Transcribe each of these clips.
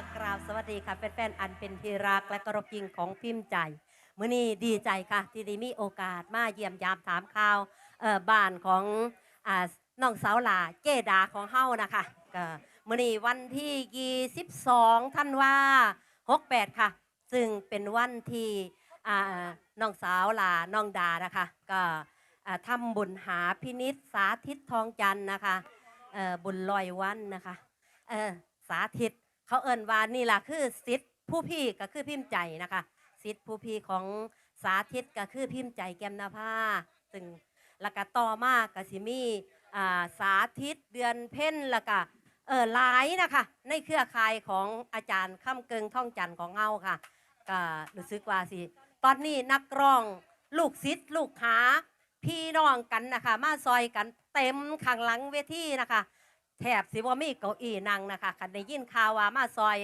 กราบสวัสดีค่ะแฟนๆอันเป็นที่รักและกรบยิงของพิมพ์ใจมื้อนี้ดีใจค่ะที่ได้มีโอกาสมาเยี่ยมยามถามข่าวบ้านของน้องสาวหลาเจดาของเฮานะคะก็มื้อนี้วันที่22ธันวา68ค่ะซึ่งเป็นวันที่น้องสาวหลาน้องดานะคะก็ทำบุญหาพินิษสาธิตทองจันทร์นะคะบุญลอยวันนะคะสาธิตเขาเอิ้นว่านี่ล่ะคือศิษย์ผู้พี่ก็คือพิมพ์ใจนะคะศิษย์ผู้พี่ของสาธิตก็คือพิมพ์ใจแก้มนภาซึ่งแล้วก็ต่อมาก็สิมีสาธิตเดือนเพ็ญแล้วก็หลายนะคะในเครือข่ายของอาจารย์ค่ำเกิงท่องจันทร์ของเฮาค่ะก็รู้สึกว่าสิตอนนี้นักร้องลูกศิษย์ลูกหาพี่น้องกันนะคะมาซอยกันเต็มข้างหลังเวทีนะคะแถบสิว่ามีเก้าอี้นั่งนะคะคันได้ยินข่าวว่ามาซอย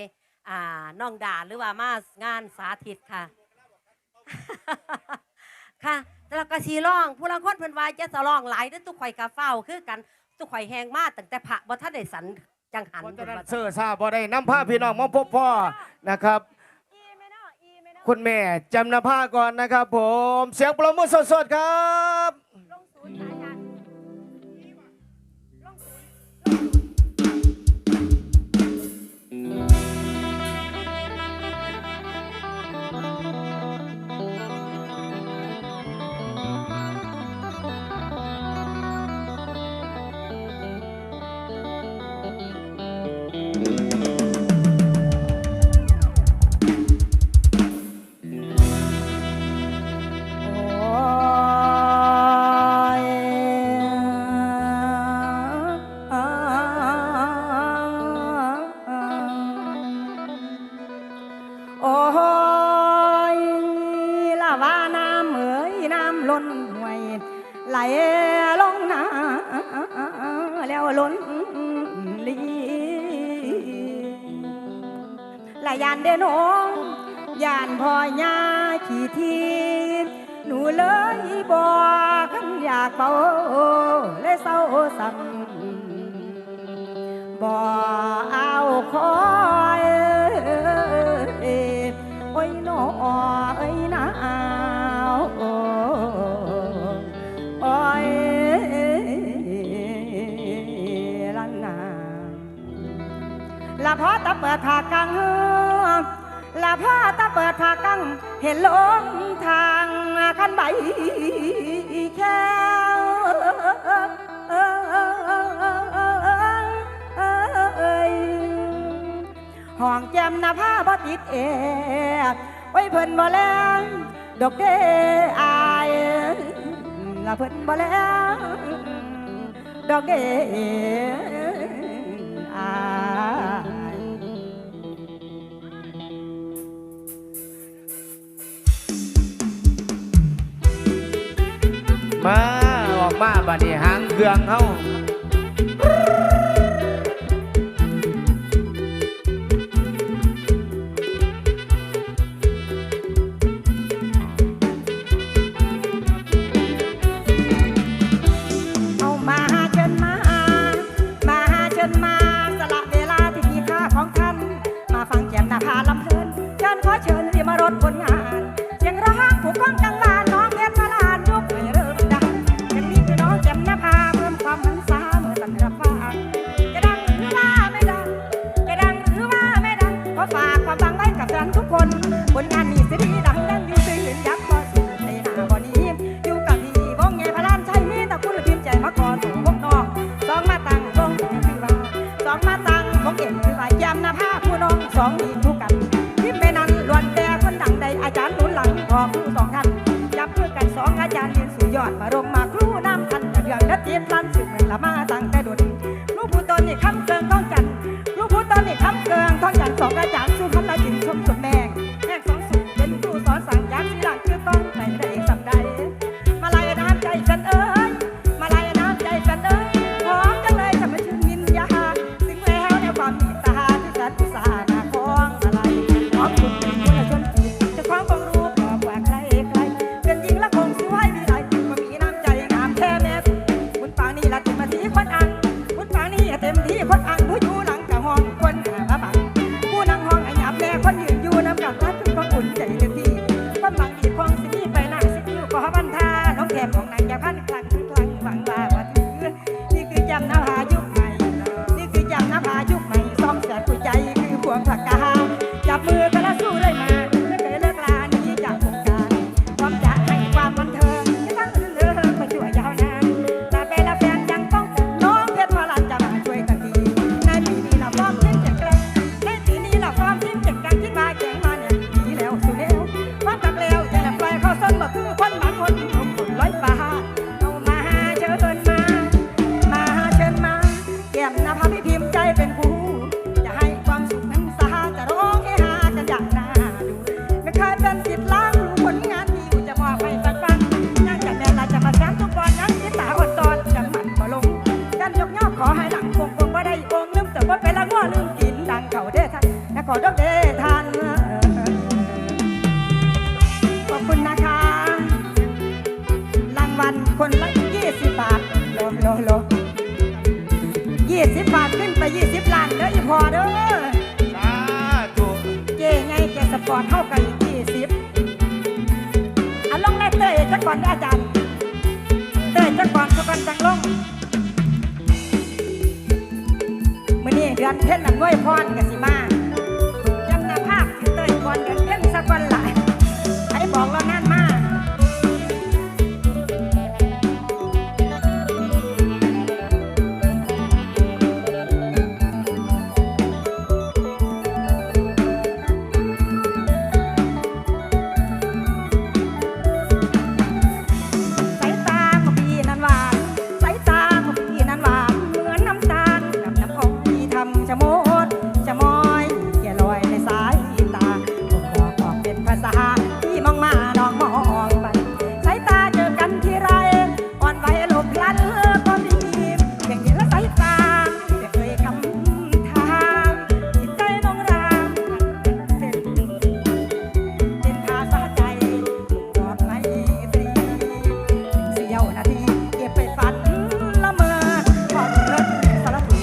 น้องดาหรือว่ามางานสาธิตค่ะ ค่ะแล้วก็สีร้องผู้ลังคนเพิ่นว่าจะสร้องหลายเด้อทุกข่อยกะเฝ้าคือกันทุกข่อยแหงมาตั้งแต่พระบ่ทันได้สันจังหันเสื้อซาบ่ได้นำผ้าพี่น้องมาพบพ่อนะครับคุณแม่จำนภาก่อนนะครับผมเสียงปรบมือสดๆครับไหลลงน้าแล้วล้นลีละยานเดนองยานพ่อยาขี่ทีหนูเลยบอกขันอยากเบาเลยเศร้าสั่งบ่เอาคอยโอ้ยน้อเอ้ยหนาวโอ้ยลันนาละพอตะเปิดผากังละพอตะเปิดผากังเห็นลงทางคันใบแค่ห้องแก้มหน้าผ้าบ่ติดเอไว้เพิ่นบ่แล้วดอกเด้อายละเพิ่นบ่แล้วดอกเด้อายมาออกมาบัดนี้หางเครื่องเฮาพาลำเพลินเชิญขอเชิญรีมารถผลงานเสียงร้องผูกข้องกลางบ้านน้องเพชรมาลานยกให้เริ่มดังยังมีพี่น้องแจ่มหน้าพาเพิ่มความหันษาเมื่อตันรับฟังจะดังหรือว่าไม่ดังจะดังหรือว่าไม่ดังขอฝากความบังไว้กับแฟนทุกคนผลงานมีสิดีดังดังอยู่ตื่นยักษ์ก็สุดในหน้าบ่อนี้อยู่กับพี่วงใหญ่พลานชัยมีตะกุลพิมพ์ใจมาก่อนสู่วงนอกสองมาตั้งวงคือว่าสองมาตั้งวงเอ็มคือว่าแจ่มหน้าพาผู้น้องสองมีทุกกันที่ไม่นั้นล้วนแต่คนดังใดอาจารย์หนุนหลังพอครูสองท่านจับเพื่อกันสองอาจารย์เรียนสู่ยอดมารมมาครูน้ำทันเรื่องนัดเรียนลั่นสึกเหมือนละมาตั้งแต่ดุนลูกผู้ตนนี่คำเกิงท้องจันลูกผู้ตนนี่คำเกิงท้องจันสองอาจารย์สู้คำละจินชมสมแดงแม่สองสุดเป็นครูสอนสั่งยักษ์สีหลังคือต้องไปได้สับใดมาลายน้ำใจฉันเอ้ยมาลายน้ำใจฉันเอ้ยพร้อมจังเลยจะมาชื่นมินยาถึงแล้วในความมีตาที่ฉันอุตส่าห์นาคองอะไรขอบคุณเป็นคนละชนจีจะความบังรู้พอกว่าใครเป็นจริงและคงสวยมีหลายมามีน้ำใจงามแท้แม่คุณปางนี่ละถึงมาสีคนอัง ภายุคใหม่ซ่อมแสนกุยใจคือพวงผักกาจับมือกันแล้วสู้ได้มาไม่เคยเลิกลาหนีจากวงการพร้อมจะให้ความบันเทิงทั้งเลิกมาช่วยยาวนานแต่เป็นละแฟนยังต้องน้องเพชรพลันจะมาช่วยกันทีในปีนี้เราพร้อมทิ้งเจ็บแกล้งในปีนี้เราพร้อมทิ้งเจ็บแกล้งที่มาแข่งมาเนี่ยดีแล้วสุดแล้วความตักแล้วจะนำไปเข้าส้นมาคือคนบางคนทุกคนร้อยฟ้าเอามาเชิญมาเชิญมาแก้มนภาพี่พิมพ์ใจเป็นคู่จะให้ความสุขนั้นสาจะร้องให้หากันอย่างน่าดูไม่เคยเป็นสิทธิ์ล้างรู้ผลงานที่อยู่จะมอบให้ฟังยังจะแม่ละจะมาแซมทุกวันยังที่ตาอดตอนจะมันบ่ลงกันยกย่อขอให้หลังคงบ่ได้องลืมแต่ว่าเป็นละง้อลืมกินดังเขาเด้ทันและขอดอกเด้ทันขอบคุณนะคะรางวัลคนละ20 บาทโล20 บาทขึ้นไป20 ล้านเด้ออีพอเด้อ สาธุ เจ๊ไงแกสปอร์ตเท่ากัน20อ่ะลงได้เต้ยจักก่อนอาจารย์เต้ยจักก่อนจังลงมื้อนี้เดือนเพ็ญอำนวยพรก็สิมาจำนภาพสิเต้ยก่อนเดือนเพ็ญสักวันหลายใครบอกเรานั่นมาชะโมดชะมอยแก่ลอยในสายตาบอกเป็นภาษาที่มองมาน้องมองไปสายตาเจอกันที่ไรอ่อนไหวหลบพลันก็มีอย่างนี้ละสายตาจะเคยคำถามจิตใจน้องรามเป็นภาษาใจกอดไม่ตรีเสี้ยวนาทีเก็บไปฝันละเมอพอเลิศสารพี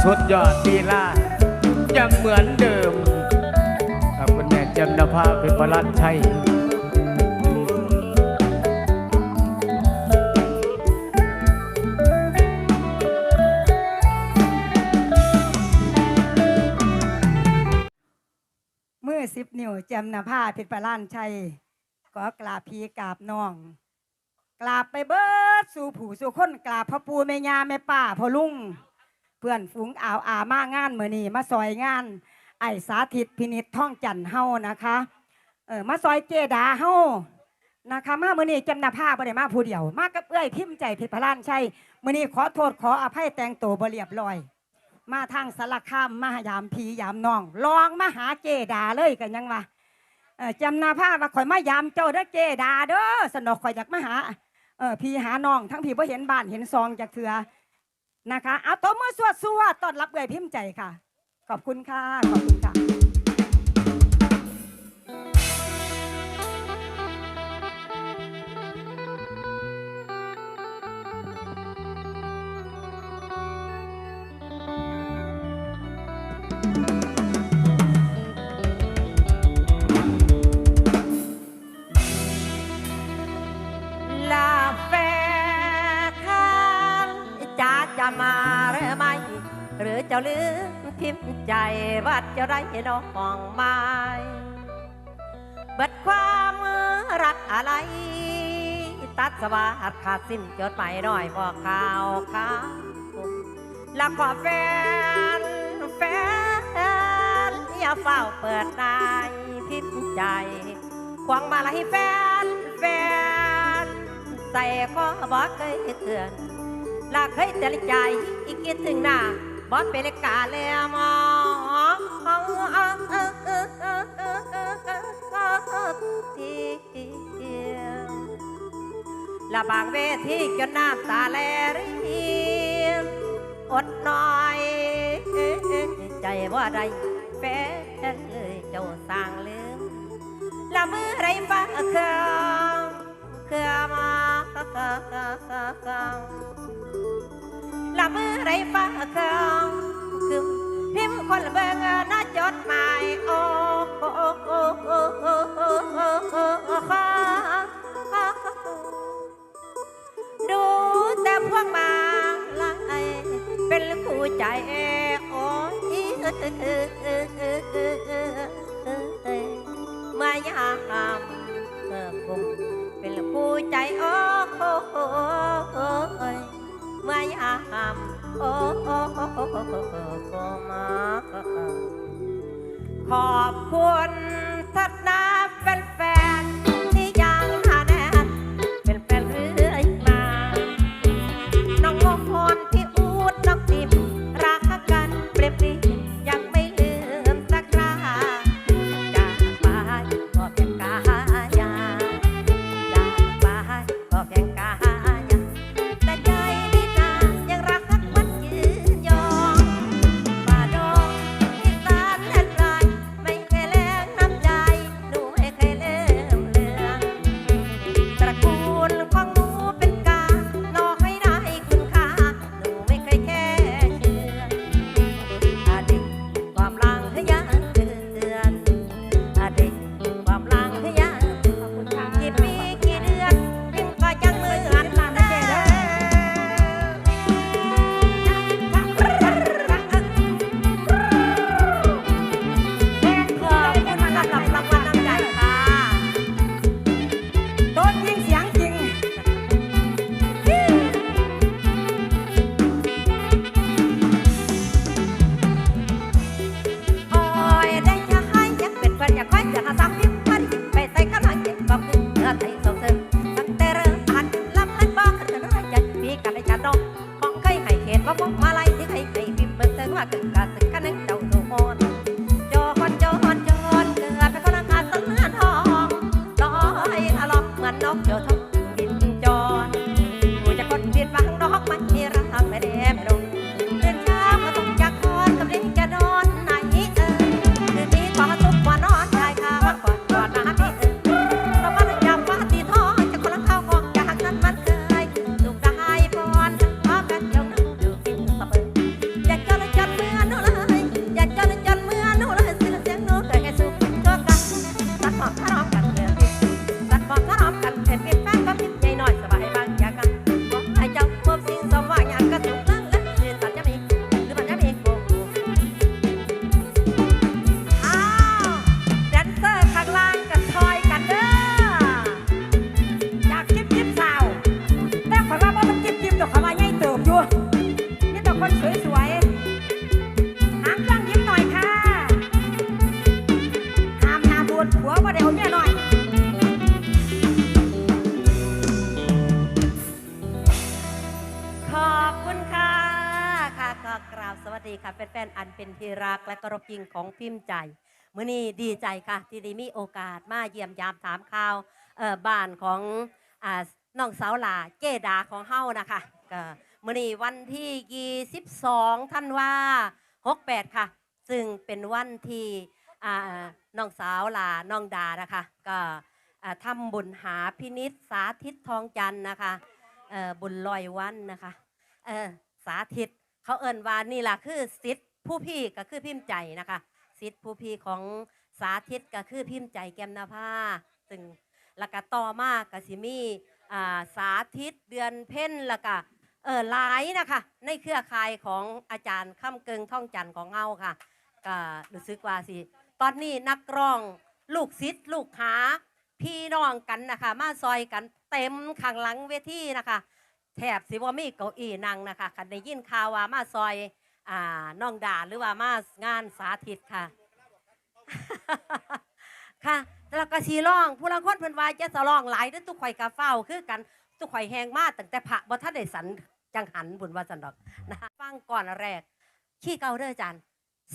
สุดยอดลีลายังเหมือนเดิมกับคุณแม่จำนภาเป็นพลันชัยมือ10 นิ้วจำนภาเพชรพลันชัยก็กราบพี่กราบน้องกราบไปเบิดสู่ผู้สู่คนกราบพ่อปู่แม่ย่าแม่ป้าพ่อลุงเพื่อนฝูงมางานมื้อนี้มาซอยงานไอ้สาธิตพินิจท่องจันเฮานะคะมาซอยเจดาเฮานะคะมามื้อนี้จำนภาบ่ได้มาผู้เดียวมากับเอ้ยพิมพ์ใจเพชรพลันชัยมื้อนี้ขอโทษขออภัยแต่งตัวบ่เรียบร้อยมาทางสารคามมายามพี่ยามน้องลองมาหาเจดาเลยกันยังวะจำนาภาว่าข่อยมายามเจ้าเด้อเจดาเด้อสนอกข่อยอยากมาหาพี่หาน้องทั้งพี่บ่เห็นบ้านเห็นซองจากเถื่อนะคะเอาตัวมือสวดต้อนรับเอ่ยพิมพ์ใจค่ะขอบคุณค่ะขอบคุณค่ะ อ จะมาหรือไม่หรือเจ้าลืมพิมพ์ใจว่าเจ้าได้น้องไม้เบิดความรักอะไรตัดสวัสดขาดสิ้นจดหมายน้อยบอกข่าวข่าวแล้วก็แฟนอย่าเฝ้าเปิดนายพิมพ์ใจควงมาลัยแฟนใส่ก็บอกเคยเตือนลาเคยเตือนใจอีกคิดถึงหน้าบอสเป็นกาแล้วมองละบางเวทีจนน้ำตาแลรินอดน้อยใจว่าใดแฟนเลยเจ้าสร้างลืมละมือไรฟ้าเครื่องมาละมือไรฟ้าเครื่องคือพิมพ์คนเบิ่งน่าจดหมายโอ้ดูแต่พวกมาลายเป็นคู่ใจโอ้ยมายามผมเป็นคู่ใจโอ้ยมายามโอ้มาขอบคุณทัดนาเป็นแฟนที่ยังหาแน่เป็นแฟนเรื่อยมาน้องมนที่อูดน้องติมรักกันเปรียบดียังไม่ลืมสักคราจากไปก็เพียงกายาจากไปก็เพียงกายาแต่ใจนี่นายังรักมันยืนยองป่าดงที่สานแทนไรไม่เคยแลกน้ำใจหนูไม่เคยลืมเลือนตระกูลของหนูเป็นกาหลอกให้ได้คุณค่าหนูไม่เคยแค่เชื่ออดีตความหลังยังเตือนอดีตความหลังยังกี่ปีกี่เดือนพิมก็ยังเหมือนเดิมขอบคุณสำหรับรางวัลน้ำใจค่ะ โดนยิงเสียงจริง โอ้ยได้จะให้ยังเป็นเพื่อนอยากคอยจะหาซ้ำพิมพ์พันไปใส่กำลังเก็บบอกคือเนื้อไทยส่งเสริมตั้งแต่เริ่มอ่านลำให้บอกกันจะได้ใจมีกันในจันน้องของเคยให้เขตว่าพวกมาลัยที่ให้พิมพ์เบิ่งเติมว่ากันกาสึกกันนั้นเจ้าสุโมนโจคนเกิดเป็นคนอาสนานทองลอยอลอกเหมือนนกเจ้าทองบินจรกูจะคนเบียดบังนกมันมีรักไม่ได้ไม่ลงเดินเช้าก็ต้องจากคอนกับเด็กจะนอนไหนคืนนี้ขอซุกว่านอนชายคาพักผ่อนก่อนนะพี่เราบ้านอยากฟ้าตีท้อจะคนละข้าวของอยากนั้นมันเคยสุขได้พรพร้อมกันเจ้านั่งดูกินสะเปิดอยากเจอเลยจนเมื่อนู้เลยอยากเจอเลยจนเมื่อนู้เลยสิ้นเสียงนู้เคยให้สุขตัวกันสัตว์หมอกถ้าร้องกันเดือดสัตว์หมอกถ้าร้องกันเห็นเป็นแฟนก็พิมพ์ใจหน่อยสบายบางอย่างกันบอกให้เจ้าพบสิ่งสมหวังอย่างกระสุนนั่งและยืนสัตว์จะมีหรือมันจะมีโกงอ้าวแดนเซอร์ข้างล่างกันทอยกันเด้อ อยากจิ๊บสาวแต่ขอยว่ามันจิ๊บดอกขอยว่าใหญ่เติบอยู่มีแต่คนสวยๆหางเครื่องยิ้มหน่อยค่ะห้ามหน้าบูดผัวว่าเดี๋ยวเมียหน่อย ขอบคุณค่ะค่ะก็กราบสวัสดีค่ะแฟนๆอันเป็นที่รักและกรบยิงของพิมพ์ใจมื้อนี้ดีใจค่ะที่ได้มีโอกาสมาเยี่ยมยามถามข่าวบ้านของน้องสาวหลาเจดาของเฮานะคะก็มื้อนี้วันที่22ธันวา68ค่ะซึ่งเป็นวันที่น้องสาวหลาน้องดานะคะก็ทำบุญหาพินิษสาธิตทองจันทร์นะคะบุญลอยวันนะคะสาธิตเขาเอิ้นว่านี่ล่ะคือสิทธิ์ผู้พี่ก็คือพิมพ์ใจนะคะสิทธิ์ผู้พี่ของสาธิตก็คือพิมพ์ใจแก้มนภาซึ่งแล้วก็ต่อมาก็สิมีสาธิตเดือนเพ็ญแล้วก็ หลายนะคะในเครือข่ายของอาจารย์ค่ำเกิงท่องจันทร์ของเฮาค่ะก็รู้สึกว่าสิตอนนี้นักร้องลูกศิษย์ลูกหาพี่น้องกันนะคะมาซอยกันเต็มข้างหลังเวทีนะคะแถบสิว่ามีเก้าอี้นั่งนะคะคันได้ยินข่าวว่ามาซอยน้องดาหรือว่ามางานสาธิตค่ะ ค่ะแล้วก็สีร้องผู้ลังคนเพิ่นว่าจะสร้องหลายเด้อตุกข่อยกะเฝ้าคือกันตุกข่อยแหงมาตั้งแต่พระบ่ทันได้สันจังหันบุญว่าสันดอกนะคะฟังก่อนแรกขี้เก่าเด้อจัน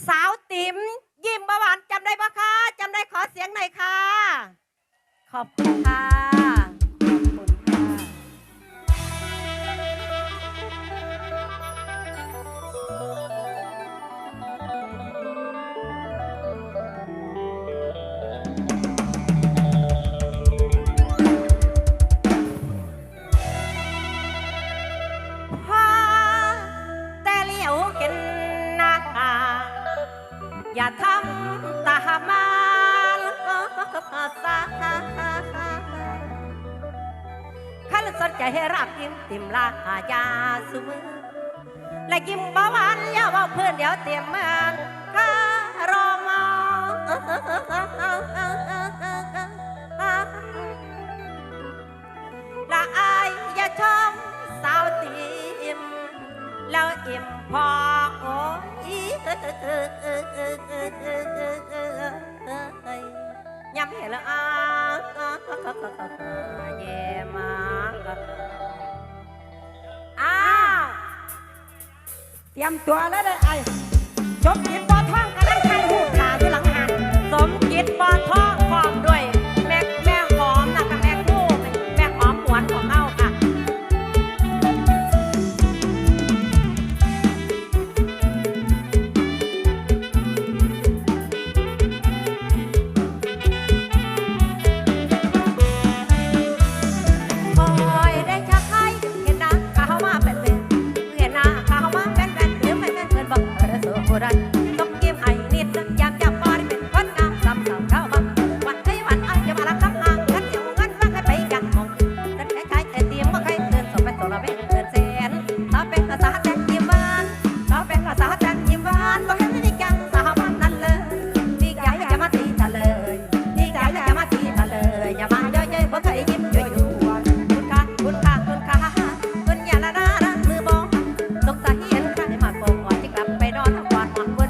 สาวติ๋มยิ้มหวานจำได้ปะคะจำได้ขอเสียงหน่อยค่ะขอบคุณค่ะขอบคุณค่ะพอแต่เหลียวเห็นหน้าอย่าทำตามาสาขันสนใจให้รักยิ้มติมลาหายาสูมือและยิ้มบ่หวานอย่าว่าเพื่อนเดี๋ยวเตรียมเมืองข้ารอมาละอายอย่าชมสาวติมแล้วอิ่มพอโอ้ยย้ำเห็นแล้วเย่มาอ้าว เตรียมตัวแล้วได้ไอ้จบกินบอท่องกันแล้วใครหูขาที่หลังหัน สมจิตปอทองพร้อมด้วยแม่หอมนะคะแม่คู่แม่หอมหวนของเฮาค่ะโอ้ยได้ชักให้เห็นหน้าเขามาเป็นเห็นหน้าเขามาเป็นหรือไม่เป็นเพื่อนบอกสู้ผู้ใดต้องยิ้มให้นิดนึงยามจับปอดเป็นคนงามซ้ำเสาเข้าบังวันให้วันอ้ายจะมาลักคำอ้างกันเดี๋ยวเงินว่าใครไปยังมองกันใครใครแต่เตรียมว่าใครเตือนส่งไปตัวละเป็นเตือนแสนถ้าเป็นภาษาแต่งยิ้มหวานถ้าเป็นภาษาแต่งยิ้มหวานบอกเห็นได้จังสาวบ้านนั้นเลยดีใจอย่ามาตีตะเลยดีใจอย่ามาตีตะเลยอย่ามาเย้ยๆเพราะเคยยิ้มอยู่คุณค่าคุณค่าคุณค่าคุณอย่าละนะมือบอกสงสัยเห็นใครมาโกงก่อนจะกลับไปนอนก่อนหมอนบน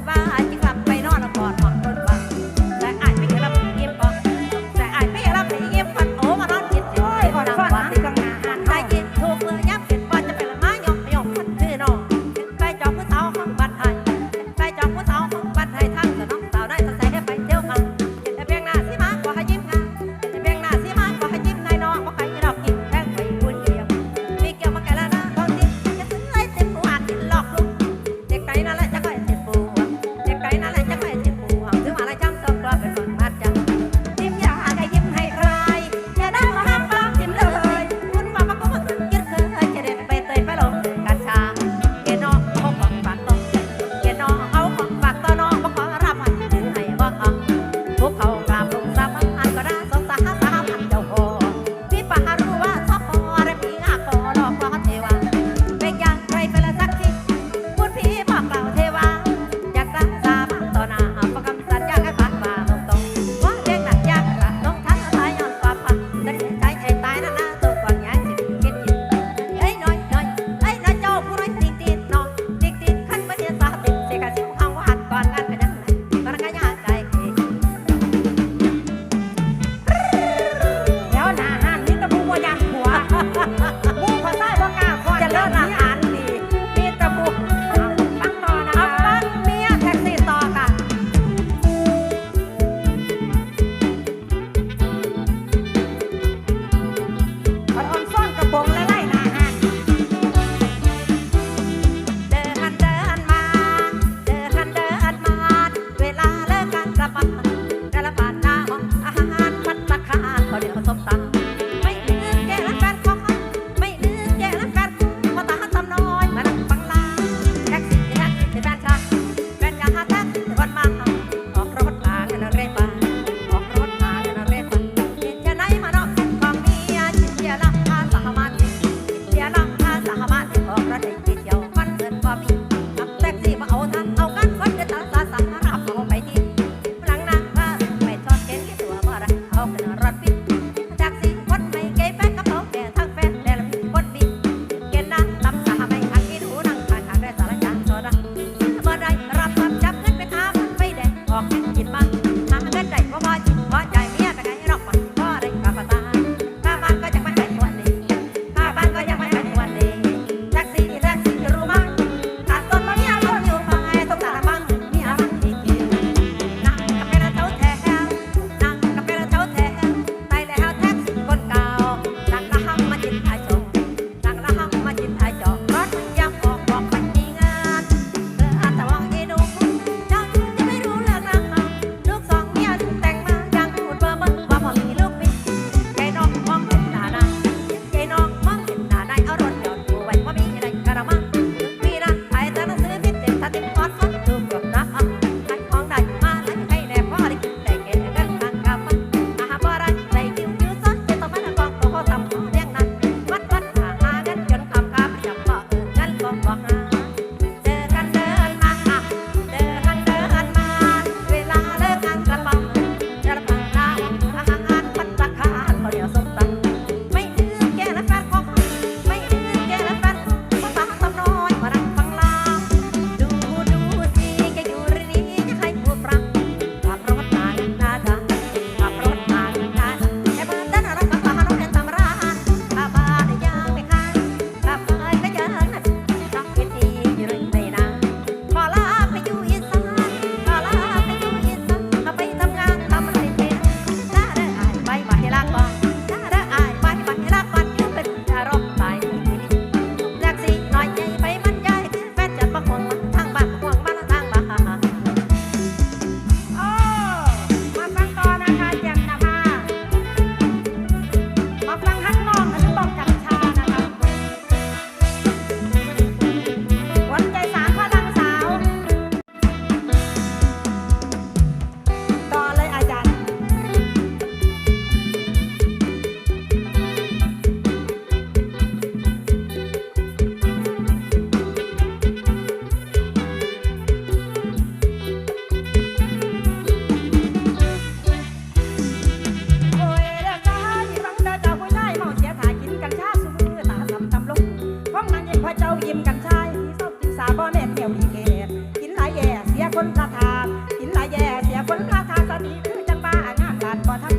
ว่าเจ้ายิ้มกันชายที่ชอบกินสาบ่แม่นแก้วอีเกศกินหลายแย่เสียคนพระทานกินหลายแย่เสียคนพระทานสติคือจังบ้างานร้านบ่ทัน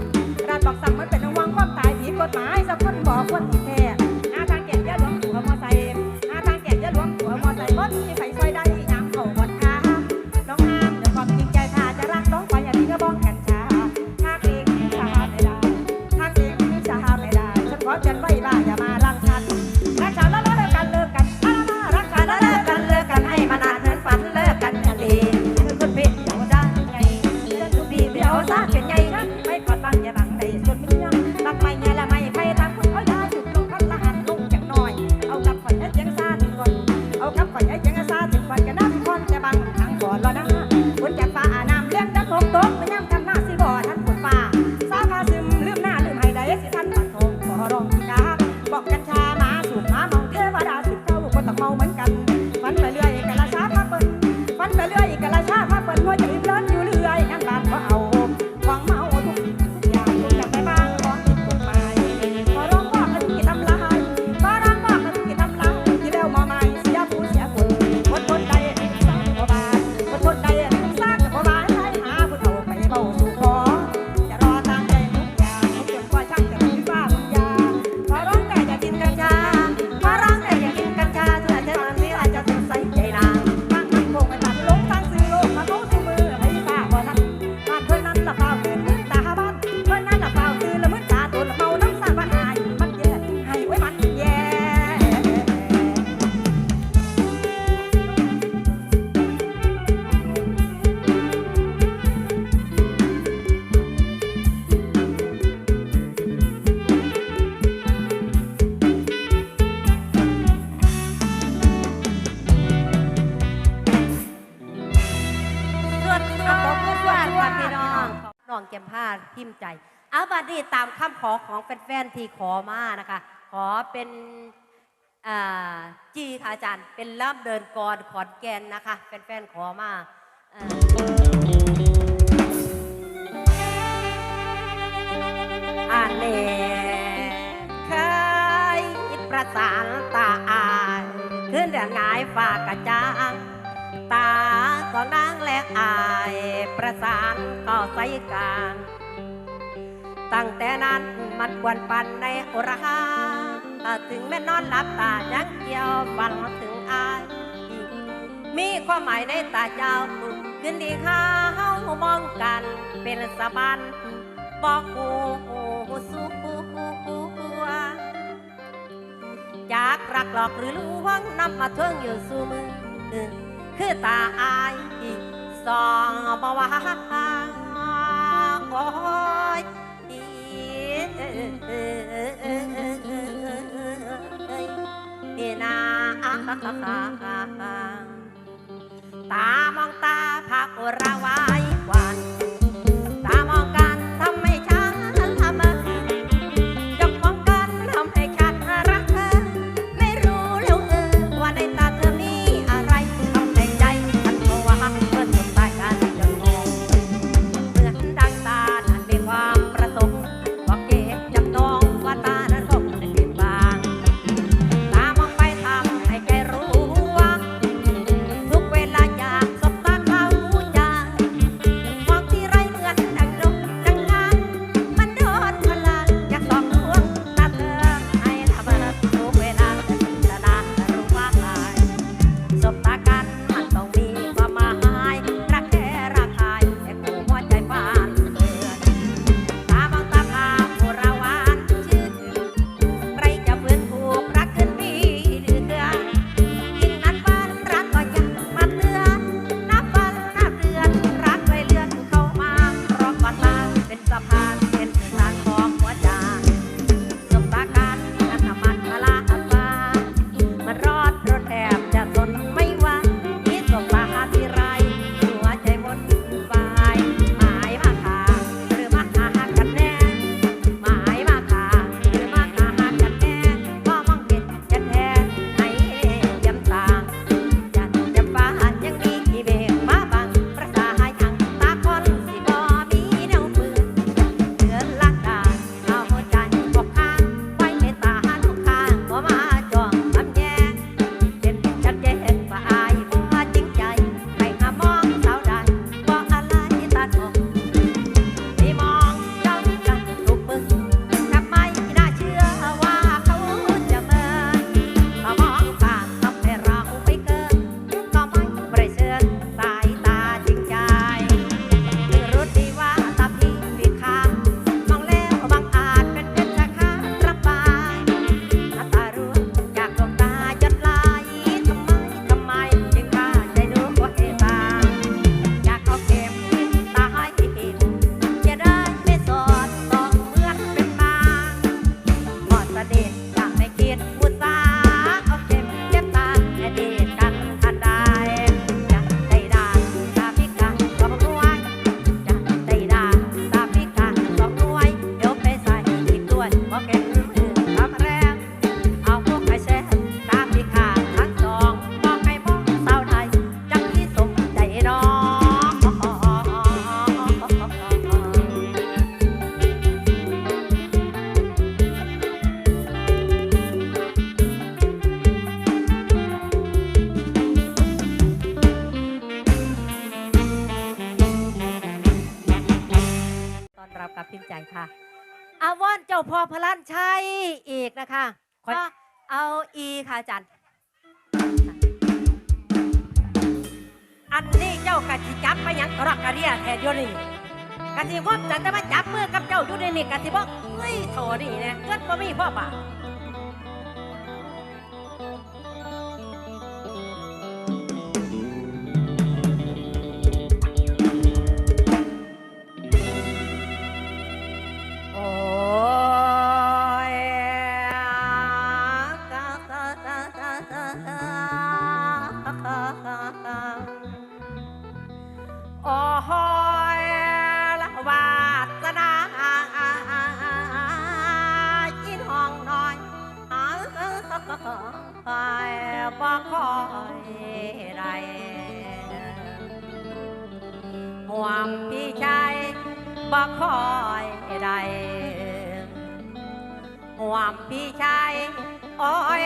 ร้านบอกสั่งมันเป็นวังความตายผิดกฎหมายสักคนบอกคนที่แท้หาทางแก้ยาหลวงหัวมอไซค์หาทางแก้ยาหลวงหัวมอไซค์บ่มีไฟซอยได้ยามเข้าวัดค้าน้องห้ามเดี๋ยวความจริงใจถ้าจะรักน้องไปอย่าทิ้งกระบองกัญชาถ้าเกรงชาไม่ได้ถ้าเกรงชาไม่ได้ฉันขอเตือนไว้ว่าอย่ามารักฉันรักฉันแล้วเลิกกันเลิกกันรักฉันแล้วเลิกกันให้มานานเหมือนฝันเลิกกันอย่างดีคือคนเป็นเดี๋ยวได้ไงเรื่องทุกทีเดี๋ยวซาเป็นไงนะไม่กอดบังอย่าบังในส่วนมียังรักไม่ไงละไม่ไปทางคุณเขายาจุดลงพันละหันลงจังหน่อยเอากับข่อยให้เสียงซาถึงก่อนเอากับข่อยให้เสียงซาถึงก่อนกันนะพี่คนจะบังทางก่อนแล้วนะคนจากฟ้าน้ำเลี้ยงดังหกตกไม่ย่ำทำหน้าสิบ่อท่านฝนฟ้าสาพาซึมลืมหน้าลืมให้ได้สิท่านปัดทองขอร้องกาบอกกัญชามาสูบมาเมาเทวดาสุดเจ้าคนต้องเมาเหมือนกันฝันไปเรื่อยกะละชาพาเปิ้ลฝันไปเรื่อยกะละชาพาเปิ้ลหัวใจเพลินอยู่เรื่อยนั่นบานก็เอาฟังเมาทุกอย่างทุกอย่างไปบ้างขอติดกฎหมายขอร้องว่ากันที่ทำลายขอร้องว่ากันที่ทำลายที่แล้วมาใหม่เสียผู้เสียคนคนใดสร้างบ่บานคนใดสร้างบ่บานให้หาผู้เฒ่าไปเบาสู่ขอจะรอตามใจทุกอย่างจนกว่าช่างจะมีฟ้าปัญญาขอร้องแต่อย่ากินกัญชาขอร้องแต่อย่ากินกัญชาเพื่อจะทำให้อาจจะสดใสใจนางบางมันคงไปตัดลงทางซื้อโลกมาเขาสู่มือให้ฟ้าบ่ทันบ้านเพื่อนนั้นละเฝ้าเกินมือตาบ้านเพื่อนนั้นละเฝ้าตื่นละมือตาตัวละเมาน้ำสาบ้านหายมันแย่ให้ไว้มันแย่ สวดสวดค่ะพี่น้องน้องเก็มผ้าพิมพ์ใจ เอาบัดนี้ตามคำขอของแฟนๆที่ขอมานะคะ ขอเป็นจีค่ะอาจารย์ เป็นล่ำเดินกรขอนแก่นนะคะ แฟนๆขอมาอันนี้เคยประสานตาอายขึ้นเดือนงายฝากกระจางตาก็นางและอายประสานก็ใส่กลางตั้งแต่นั้นมันควรปันในโอราถึงแม่นอนหลับตายังเกี่ยวฟันถึงอายมีความหมายในตาเจ้าขึ้นดีข้าเฮามองกันเป็นสะบันบอกหูสู้จากรักหลอกหรือลวงนำมาเทิงอยู่สู่มือคือตาอายสองบ่ว่าโอ้ยนี่นาตามองตาพักระวายหวานตามองกันทำให้ฉันทำจ้องมองกันทำให้ฉันรักเธอไม่รู้แล้วว่าในตาเธอมีอะไรทำในใจฉันก็ว่าเพื่อนคนตายกันยังงงเหมือนดังตานั้นมีความประสงค์บอกเก็บจับน้องว่าตานั้นคงจะเปลี่ยนบางตามองไปทำให้ใจรู้ว่าทุกเวลาอยากสบตาเขาจะ นะคะ ขอ ก็เอาอีค่ะอาจารย์ อันนี้เจ้ากะสิจับไปหยังกระกระเดียแทนโยนี่กะสิว่าจะมาจับมือกับเจ้าอยู่ในนี่กะสิบอกเฮ้ยโถนี่เนี่ยเกิดบ่มีพ่อป่า โอ้ยโอ้ยละวาสนาอินห้องน้อยบ่คอยไรห่วงพี่ชายบ่คอยใดห่วงพี่ชายโอ้ย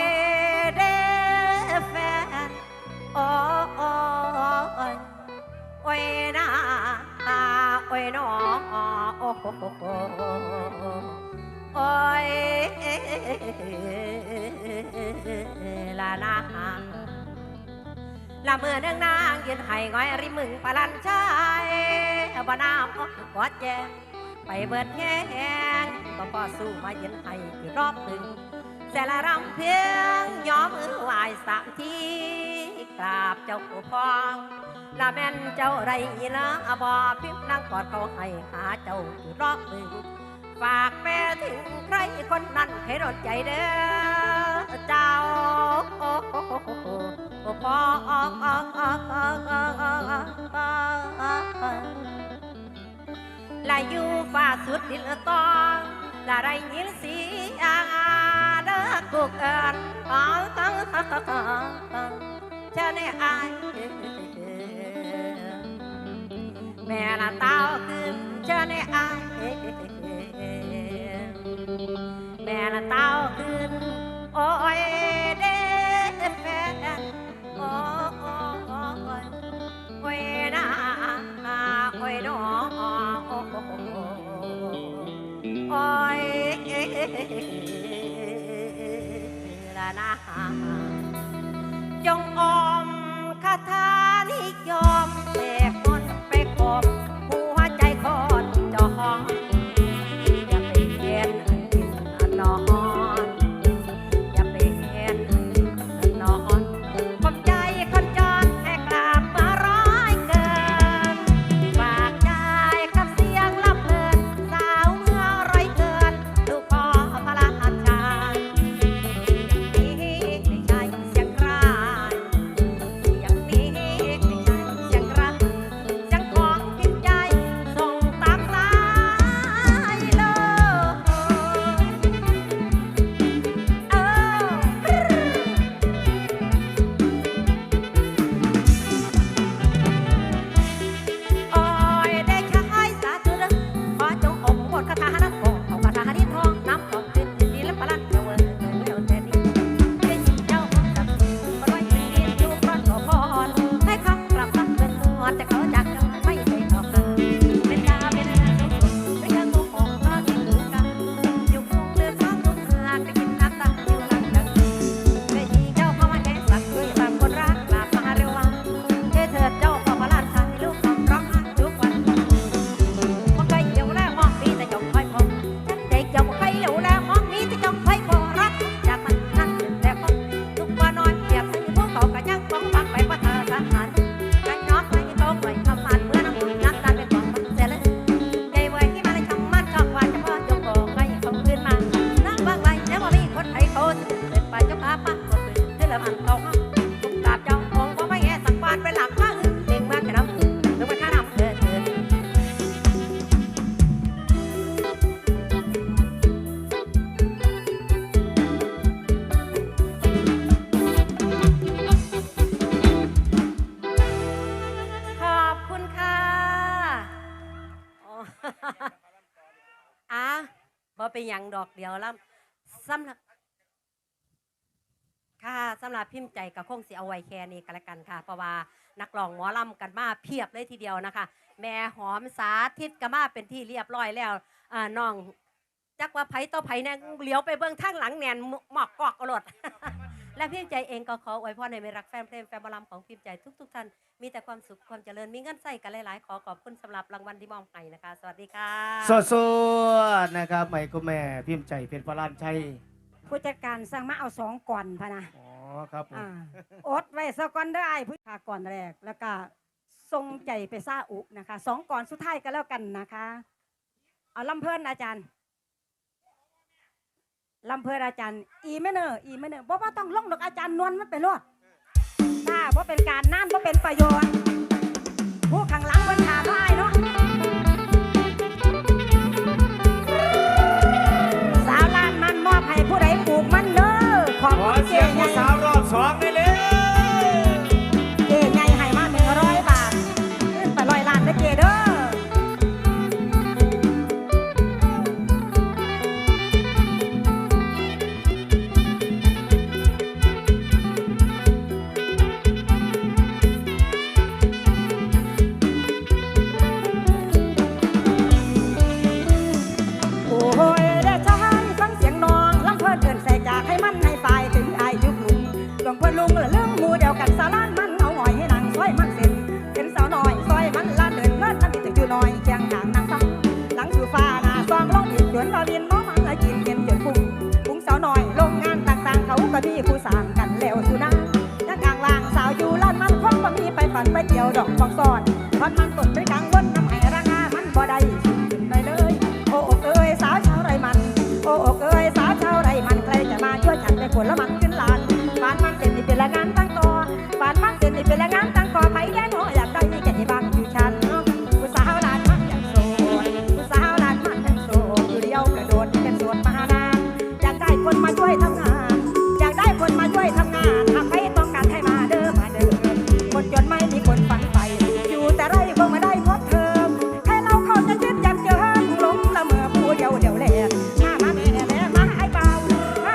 เด้แฟนโอ้ยโอ้ยนาโอ้ยน้อโอ้โหโอ้ยละนาละเมื่อเนื่องนางยืนไห้ง้อยริมมึงปลันชายบ่นาวกอดแยงไปเบิดแห้งก็พอสู้มายืนไห้อีกรอบหนึ่งแสละรำเพียงย้อมมือไหวสามทีกราบเจ้าผู้พองละแม่นเจ้าไรละบ่พิมพ์นั่งกอดเขาให้หาเจ้าอีกรอบหนึ่งฝากแม่ถึงใครคนนั้นให้รดใจเด้อเจ้าพอและอยู่ฝ่าสุดดินตองและไรยินเสียงเด้อกุกเอิญเจ้าในอายแม่ละเต้าขึ้นเจ้าในอายแม่ละเต้าขึ้นโอ้ยเด้แฟนโอ้ยโอ้ยนาโอ้ยน้อโอ้ยละนาจงอมคาถานิยมเสกมนต์ไปขบหัวใจคนจองอย่าไปเห็นนอนอย่าไปเห็นนอนความใจคนจรแค่กลับมาร้อยเกินฝากใจกับเสียงลำเพลินสาวเมื่อไรเกินลูกพ่อพระราชาอย่างนี้ไม่ใช่เสียงกรานอย่างนี้ไม่ใช่เสียงกรานเสียงของจิตใจส่งตามสายลมโอ้ยได้ชายสาธุเด้อขอจงอมบทคาถานักโกเอาคาถาดินทองน้ำทองขึ้นดินและพลันเจ้าเอ๋ยเร็วแต่นี้ได้ยินเจ้าจับมาร้อยปีอยู่พระขอพรให้คำกลับคำเป็นตัวแต่เขาจากเจ้าไม่ใช่ต่อกันเป็นดาวเป็นอะไรเป็นยังโกหกมาที่หูกันอยู่คงเลือดข้างตัวเธอได้กินน้ำตาอยู่หลังจากได้ยินเจ้าเข้ามาแก้สักด้วยตามคนรักกลับมาเร็ววันเธอเจ้าขอพระราชาให้ลูกของร้องไห้ทุกวันมองไกลเดี๋ยวแล้วมองมีแต่จงคอยพบฉันเด็กจงไกลเดี๋ยวแล้วมองมีแต่จงคอยพบรักจากมันนั่นแต่พบทุกวันนอนเปียกพวกเขาก็ยังมองฟังไปว่าเธอสำคัญกันย้อนไปเขาไปทำมันเมื่อน้ำน้ำตาเป็นของมันเสียเลยใจไว้ที่มาในคำมันชอบว่าจะพ่อจงบอกให้เขาขึ้นมาน้ำบางไรแล้วว่ามีคนไทยเขาเดินไปเจ้าพาปั้นก็เป็นเธอละมันเขาทุกตาเจ้าองค์ก็ไม่แย่สังวานเป็นหลักข้าอื่นเด็กมากแค่น้ำหรือมันข้าน้ำเธอ ขอบคุณค่ะอ๋อ อ่ะบ่เป็นหยังดอกเดียวแล้วสำหรับค่ะสำหรับพิมพ์ใจกับคงสิเอาไว้แค่นี้กันละกันค่ะ เพราะว่านักร้องหมอลำกันมาเพียบเลยทีเดียวนะคะ แม่หอมสาธิตก็มาเป็นที่เรียบร้อยแล้วน้อง จักว่าไผต่อไผแน่เหลียวไปเบื้องทางหลังแนนหมอกกอกเอาโลด และพิมพ์ใจเองก็ขออวยพรในเมรักแฟนเพลงแฟนบอลลัมของพิมพ์ใจทุกท่านมีแต่ความสุขความเจริญมีเงินใส่กันหลายๆขอขอบคุณสำหรับรางวัลที่มอบให้นะคะ สวัสดีค่ะ สดๆนะครับไม่ก็แม่พิมพ์ใจเป็นพระลานชัย ผู้จัดการสั่งมาเอา2ก่อนพะนะ อ๋อครับผม อดไว้ซะก่อนได้อผู้ขาก่อนแรกแล้วก็ทรงใจไปซาอุนะคะ2ก่อนสุดท้ายก็แล้วกันนะคะเอาลำเพลินอาจารย์ลำเพลินอาจารย์อีไม่เนอบ่ว่าต้องลงดอกอาจารย์นวลมันไปรอดถ้าบ่เป็นการนั่นบ่เป็นประโยชน์ผู้ข้างหลังมันขาได้เนาะสาวลานมันมอบให้ผู้ใดปลูกมันเด้อขอบ ขอ คุณ เสียงผู้สาวรอบสองได้เลย เจ๊ใหญ่ให้มา100 บาทขึ้นไป100 ล้านเด้อเจ๊เด้อ โอ้ยเด้อชายฟังเสียงน้องลำเพิ่นเอิ้นใส่จากให้มันให้ฝ่ายถึงอายุลุงหลวงพ่อลุงละเรื่องหมู่เดียวกันสาลานมันเอาหอยให้นางซอยมันเสร็จเป็นสาวน้อยซอยมันลานเดินเลิศนั่นที่อยู่น้อยเคียงทางนางฟังหลังสู่ฟ้าหน้าซองร้องอีกจวนบ่วินบ่มันละกินเย็นจนพุ่งพุ่งสาวน้อยโรงงานต่างๆเขาก็มีผู้สร้างกันแล้วสุนายังกลางล่างสาวอยู่ลานมันคงบ่มีไปฝันไปเกี่ยวดอกบองซ่อนทอดมันต้นไปกลางวนน้ำให้รางามันบ่ได้ขึ้นได้เลย โอ้อกเอ้ยสาวชาวไรมัน โอ้อกเอ้ยสาวชาวไรมันใครจะมาช่วยฉันได้ผลละมันขึ้นลานบ้านมันเสร็จนี่เป็นละงานตั้งต่อบ้านมันเสร็จนี่เป็นละงานตั้งต่อไผแย่งหัวอยากได้นี่แก่บางอยู่ฉันผู้สาวลานมันยังโสดผู้สาวลานมันยังโสดอยู่เดียวกระโดดเป็นโสดมานานอยากได้คนมาช่วยทำงานอยากได้คนมาช่วยทำงานหากใครต้องการให้มาเด้อมาเด้อคนจนไม่มีคนฝันไปอยู่แต่ไรเพิ่งมาได้พบเธอให้เราเข้าจะยึดยันเจอหลงละเมอผู้เดียวเล่มาแม่แม่มาไอ้เบา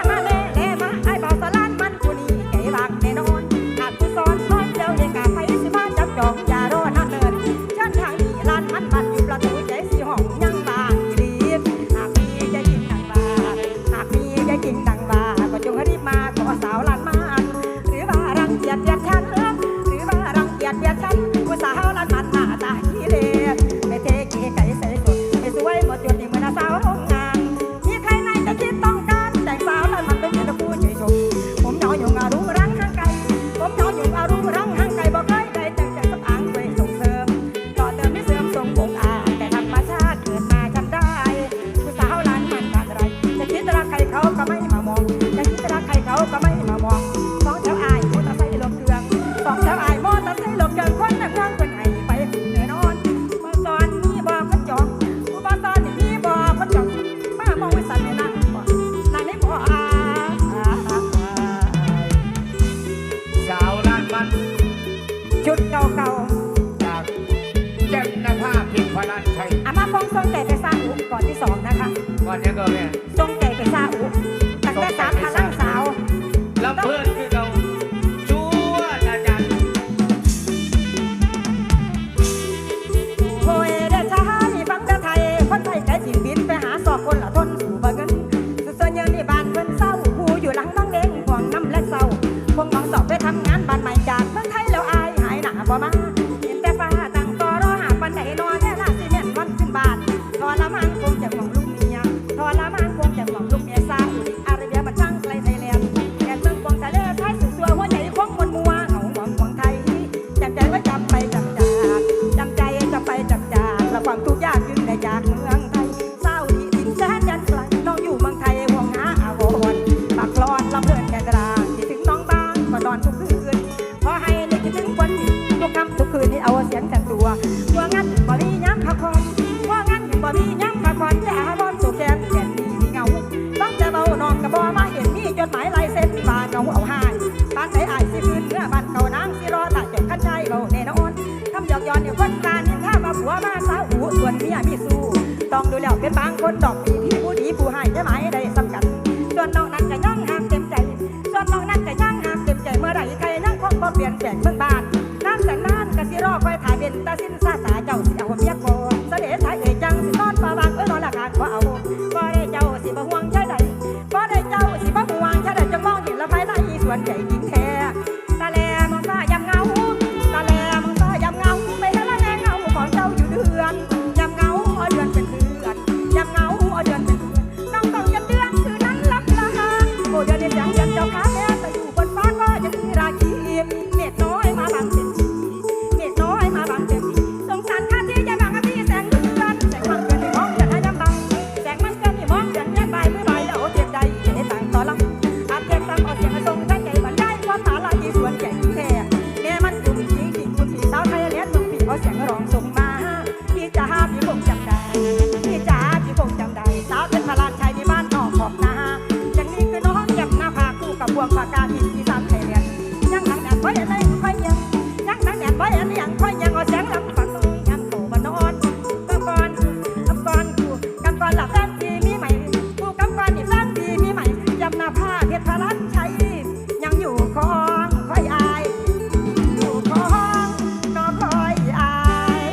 มาแม่แม่มาไอ้เบาสลานมันผู้นี้ไก่บางแน่นอนหากผู้ซ้อนซ้อนเดียวเองกะไปสิมาจับจองอย่ารอนอนเนินฉันทางนี้ลานมันอยู่ประตูใจสีห้องยังบางดีหากมีจะกินดังบาหากมีจะกินดังบาก็จงรีบมาขอสาวลานมันหรือว่ารังเกียจเบียดฉันหรือว่ารังเกียจเบียดฉันผู้สาวลานมันหน้าตาขี้เล่ไม่เทเก๋ไก่ใส่สุดไม่สวยหมดจดนี่เหมือนสาวโรงงานมีใครในจะคิดต้องการแต่งสาวลานมันเป็นเพียงผู้เฉยชมผมเหงาอยู่อารุงรังห่างไกลผมเหงาอยู่อารุงรังห่างไกลบอกใครได้แต่งใจสักอ่างไปส่งเสริมต่อเติมไม่เสริมทรงองค์อาจแต่ธรรมชาติเกิดมาจำได้ผู้สาวลานมันขาดอะไรจะคิดรักใครเขาก็ไม่มามองจะคิดรักใครเขาก็ไม่มามองสองแถวอายมอเตอร์ไซค์หลบเครื่องสองแถวอายมอเตอร์ไซค์หลบเครื่องคนนั่งเครื่องคนให้ไปเหนื่อยนอนมาสอนมีบ่คนจองผู้บ่สอนมีบ่คนจองมามองไว้สั่นในนั่งบ่นั่งในบ่อา สาวลานมัน ชุดเก่า จากแจ่มนภาพิมพ์พระลานชัย ๆอามาฟองทรงใจไปซาอุก่อนที่สองนะคะ ก่อนนี้ก็แม่ ทรงใจไปซาอุตั้งแต่สามพลังสาว ลำเพื่อนคือเราชั่วอาจารย์ โอ้ยเด้อชายฟังเด้อไทยคนไทยใจสิบินไปหาสอบคนละทนสู่บ่เงินสุดส่วนยังนี่บ้านเพิ่นเศร้าผู้อยู่หลังน้องเด้งห่วงน้ำและเศร้าพวกน้องสอบไปทำงานบ้านใหม่จากเมืองไทยแล้วอายหายหน้าบ่มาเห็นแต่ฟ้าตั้งต่อรอหาปันไดนอนแน่ล่ะสิแม่นวันขึ้นบ้านทรมานคงจะหวังลูกเมียทรมานคงจะหวังลูกเมียซาอุดิอาระเบียมันช่างไกลไทยแลนด์แดนเมืองกวางทะเลไทยสุดตัวหัวใจคงมวนมัวเอาหวังของไทยจำใจไว้จำไปจำจากจำใจจะไปจำจากและความทุกข์ยากยิ่งได้จากเมืองไทยเศร้าดีดินแสนยันไกลน้องอยู่เมืองไทยห่วงหาอาวรณ์ปากร้อนลำเลินแก่กระดาษคิดถึงน้องบ้างก็นอนทุกคืนขอให้นึกถึงวันนี้ทุกค่ำทุกคืนให้เอาเสียงแต่ตัวว่างั้นบ่มีย้ำพักผ่อนว่างั้นบ่มีย้ำพักผ่อนแต่หาบอนสุขแกนแก่นมีเงาฟังแต่เบานอนกับบ่มาเห็นมีจดหมายลายเส้นบ้านเอาเอาหายบ้านไหนอายสิคืนเนื้อบ้านเก่านางสิรอถ้าจดขั้นใจเบาแน่นอนคำหยอกย้อนเนี่ยคนกลารนินท่ามาผัวมาสาวหูส่วนเมียมีสู้ต้องดูแล้วเป็นบางคนดอกปีพี่ผู้ดีผู้ให้จะหมายได้สำคัญส่วนน้องนั้นก็ยังหากเต็มใจส่วนน้องนั้นก็ยังหากเต็มใจเมื่อไรใครนั่งคงบ่เปลี่ยนแปลงเมืองบ้านนั่นแต่นานก็สิรอคอยถ่ายเป็นตาสิ้นซาตาเจ้าสิเอาเมียก่อนเสด็จถ่ายเอ่ยจังสินอนฟ้าบางนอนละขาดว่าเอาบ่ได้เจ้า วนใจหญิงแท้ตาแลมองฟ้ายำเงาตาแลมองฟ้ายำเงาไปทะเลเงาของเจ้าอยู่เดือนยำเงาเอาเดือนเป็นเดือนยำเงาเอาเดือนเป็นเดือนน้องต้องยำเดือนคือนั้นลำลาโอ้เดือนเดือนยังเดือนเจ้าขาแม่แต่อยู่บนฟ้าก็ยังมีราคีเม็ดน้อยมาบางเป็นชีเม็ดน้อยมาบางเป็นชีสงสารข้าที่จะบังอาที่แสงเดือนแสงมันเกินที่มองเดือนให้ยำบังแสงมันเกินที่มองเดือนแยกใบมือใบแล้วเจ็บใจจะได้ต่างต่อลำอาเจ็บซ้ำเอาเสียงทรงใจใจบันได้ความตาลายสวนใหญ่แท้แม่มันจุ่มจริงจริงคุณพี่สาวไทยเลี้ยงมึงพี่เขาเสียงร้องส่งมาพี่จ๋าพี่คงจำได้พี่จ๋าพี่คงจำได้สาวเป็นพลานชายที่บ้านนอกขอบนาอย่างนี้คือน้องเก็บหน้าผากคู่กับพวงปากกาที่อีสานไทยเลี้ยงยังหนังแดดไว้อะไรค่อยยังยังหนังแดดไว้อะไรยังค่อยยังเอาเสียงลำฝังตรงนี้ยังโตมานอนกำก่อนกูกำก่อนหลับแฟนทีมีใหม่กูกำก่อนนี่แฟนทีมีใหม่จำหน้าผ้าเพชรพลันชัยยังอยู่คองค่อยอายอยู่คองน้องค่อยอาย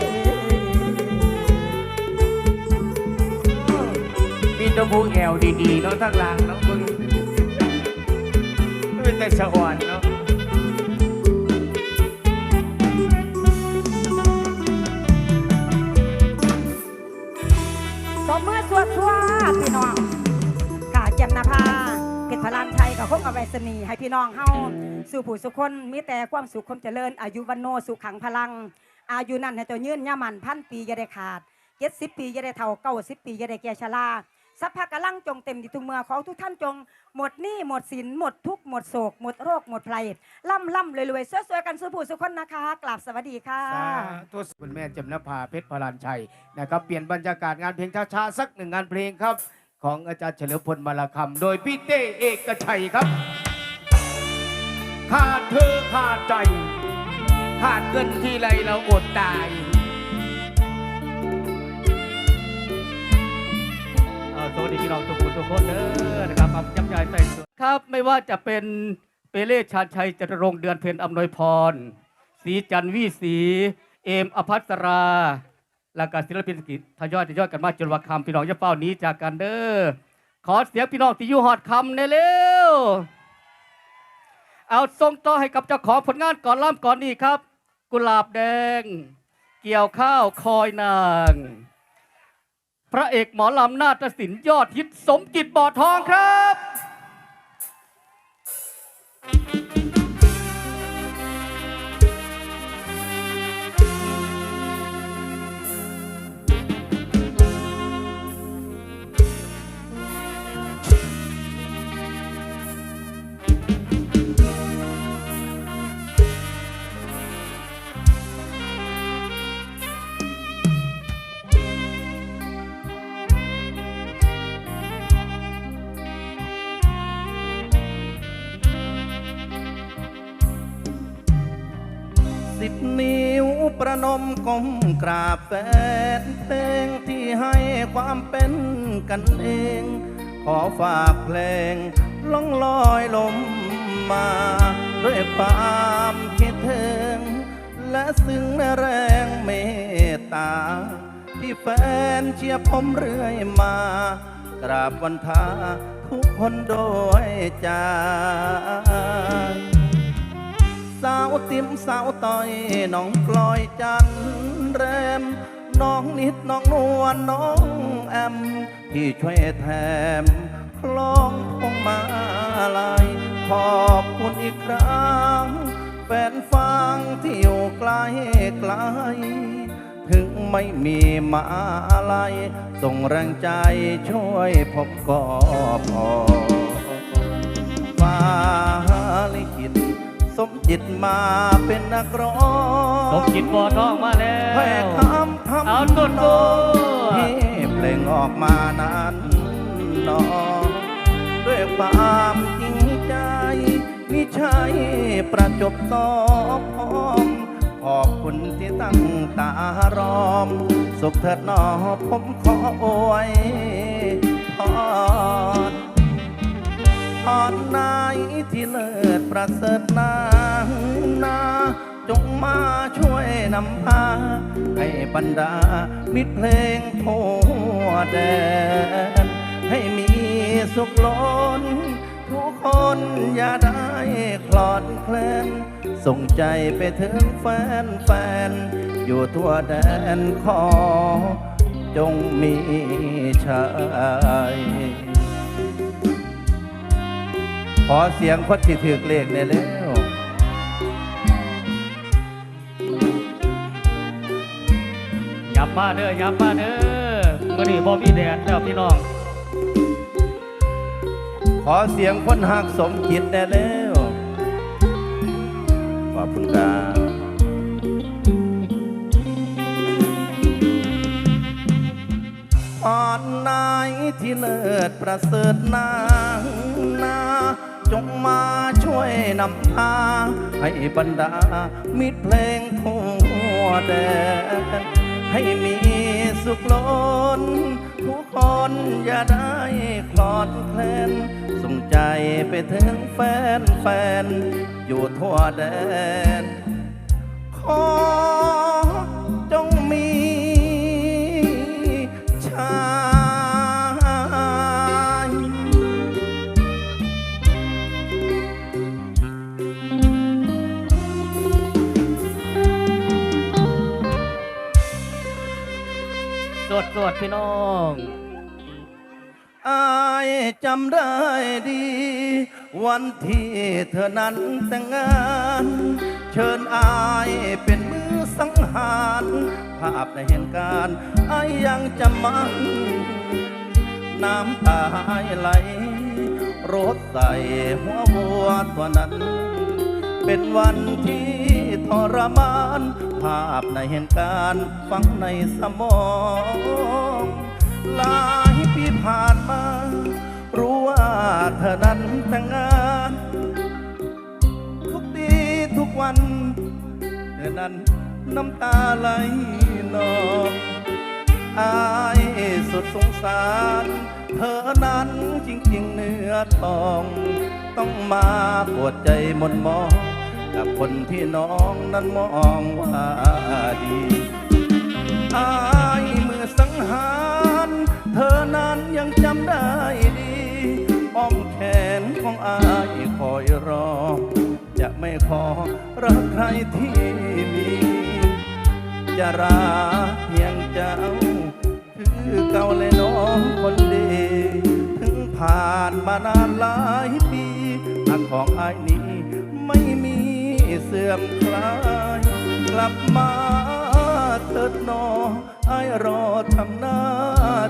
มีตัวผู้แอวดีๆเนาะทั้งหลังเนาะมึงเป็นแต่สวรรค์เนาะ ตบมือสวดสวดพี่น้องกาเจ็มนาภาเพชรพลานชัยกับคงเอาไว้สนีให้พี่น้องเฮาสู่ผู้สุขคนมีแต่ความสุขความเจริญอายุวันโนสุขังพลังอายุนั่นให้ตัวยืนย่ามัน1,000 ปีอย่าได้ขาด70 ปีอย่าได้เท่า90 ปีอย่าได้แก่ชราสัพพะกะลังจงเต็มที่ทุกเมื่อของทุกท่านจงหมดหนี้หมดสินหมดทุกข์หมดโศกหมดโรคหมดภัยล่ำรวยๆสวยๆกันสู่ผู้สุขคนนะคะกราบสวัสดีค่ะ สาธุคุณแม่จำนภาเพชรพลานชัยนะครับเปลี่ยนบรรยากาศงานเพลงช้าๆสักหนึ่งงานเพลงครับ ของอาจารย์เฉลิมพลมาลาคำโดยพี่เต้เอกชัยครับขาดเธอขาดใจขาดเงินที่ไรเราอดตาย สวัสดีพี่น้องทุกคนเด้อนะครับอับยับยายใส่สวยครับไม่ว่าจะเป็นเปเล่ชาญชัยจตุรงค์เดือนเพ็ญอำนวยพรศรีจันทร์วิสีเอมอภัสรา และก็ศิลปินกิจทยอยกันมาจนว่าคำพี่น้องจะเฝ้านี้จากกันเด้อขอเสียงพี่น้องที่อยู่หอดคำในเร็วเอาส่งต่อให้กับเจ้าของผลงานก่อนล่ำก่อนนี้ครับ กุหลาบแดง เกี่ยวข้าวคอยนางพระเอกหมอลำนาฏศิลป์ยอดฮิตสมจิตบ่อทองครับ 10 นิ้วประนมก้มกราบแฟนเพลงที่ให้ความเป็นกันเอง ขอฝากเพลงล่องลอยลมมาด้วยความคิดถึงและซึ้งแรงเมตตา ที่แฟนเชียร์ผมเรื่อยมากราบวันทาทุกคนโดยใจ สาวติ๋มสาวต้อยน้องกลอยจันแรมน้องนิดน้องนวลน้องแอมที่ช่วยแถมคล้องพวงมาลัยขอบคุณอีกครั้งแฟนฟังที่อยู่ไกลไกลถึงไม่มีมาลัยส่งแรงใจช่วยผมก็พอฟ้าลิขิตสมจิตมาเป็นนักร้อง สมจิตบ่อทองมาแล้ แค่ ว คำทำ เอาต้น น ตั อ ว ให้เพลงออกมานั้นนอด้วยความจริงใจมิใช่ประจบตอบพร้อมขอบคุณที่ตั้งตารอม สุขเถิดหนอผมขออวยพรตอนไหนที่เลิศประเสริฐนางนาจงมาช่วยนำพาให้บรรดามิตรเพลงทั่วแดนให้มีสุขล้นทุกค คนอย่าได้คลอนแคลนส่งใจไปถึงแฟนอยู่ทั่วแดนขอจงมีชัยขอเสียงคนที่ถือเลขในแล้ว ยับมาเด้อยับมาเด้อมื่อนี้บ่มีแดดแล้วพี่น้อง ขอเสียงคนหักสมจิตได้แล้วขอบคุณครับอ่อนนายที่เลิศประเสริฐนางนาจงมาช่วยนำพาให้บรรดามิตรเพลงทั่วแดนให้มีสุขล้นทุกคนอย่าได้คลอดแคลนส่งใจไปถึงแฟนอยู่ทั่วแดนขอจงมีชาย สวดพี่น้อง อายจำได้ดี วันที่เธอนั้นแต่งงาน เชิญอายเป็นมือสังหาร ภาพในเหตุการณ์อายยังจำมัน น้ำตาไหลรถใส่หัววัวตัวนั้น เป็นวันที่ทรมาน ภาพในเหตุการณ์ฝังในสมองหลายปีผ่านมา รู้ว่าเธอนั้นแต่งงาน ทุกดีทุกวันเธอนั้นน้ำตาไหลนองอายสุดสงสาร เธอนั้นจริงๆเนื้อทอง ต้องมาปวดใจหมนมองกับคนที่น้องนั้นมองว่าดี อายมือสังหาร เธอนั้นยังจำได้ดีอ้อมแขนของอายคอยรอ จะไม่ขอรักใครที่มี จะรักเพียงเจ้า คือเก่าเลยน้องคนดี ถึงผ่านมานานหลายปีหักของอายนี้ไม่มีเสื่อมคลาย กลับมาเถิดหนออายรอทำหน้า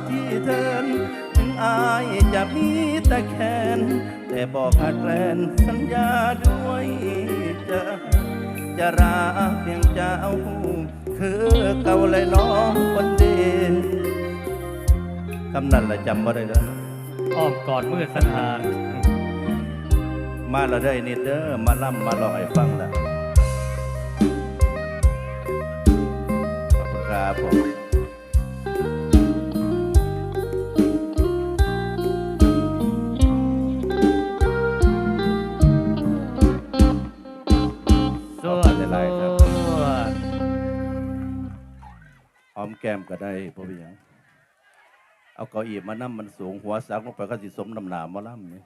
ที่แทนถึงอายจะมีแต่แค้นแต่บอกขาดแคลนสัญญาด้วยจะรักเพียงเจ้า คือเก่าเลยน้องคนดีคำนั้นละจำมาได้แล้ว อ้อมกอดมือสังหาร มาเราได้นิดเด้อมาล่ำมาลองให้ฟังแล้วขอบคุณครับผม สวด หลายๆครับ สวด หอมแก้มก็ได้พ่อพี่ยังเอาเก้าอี้มานั่มมันสูงหัวสักลงไปก็สิสมน้ำหนามาล่ำนี่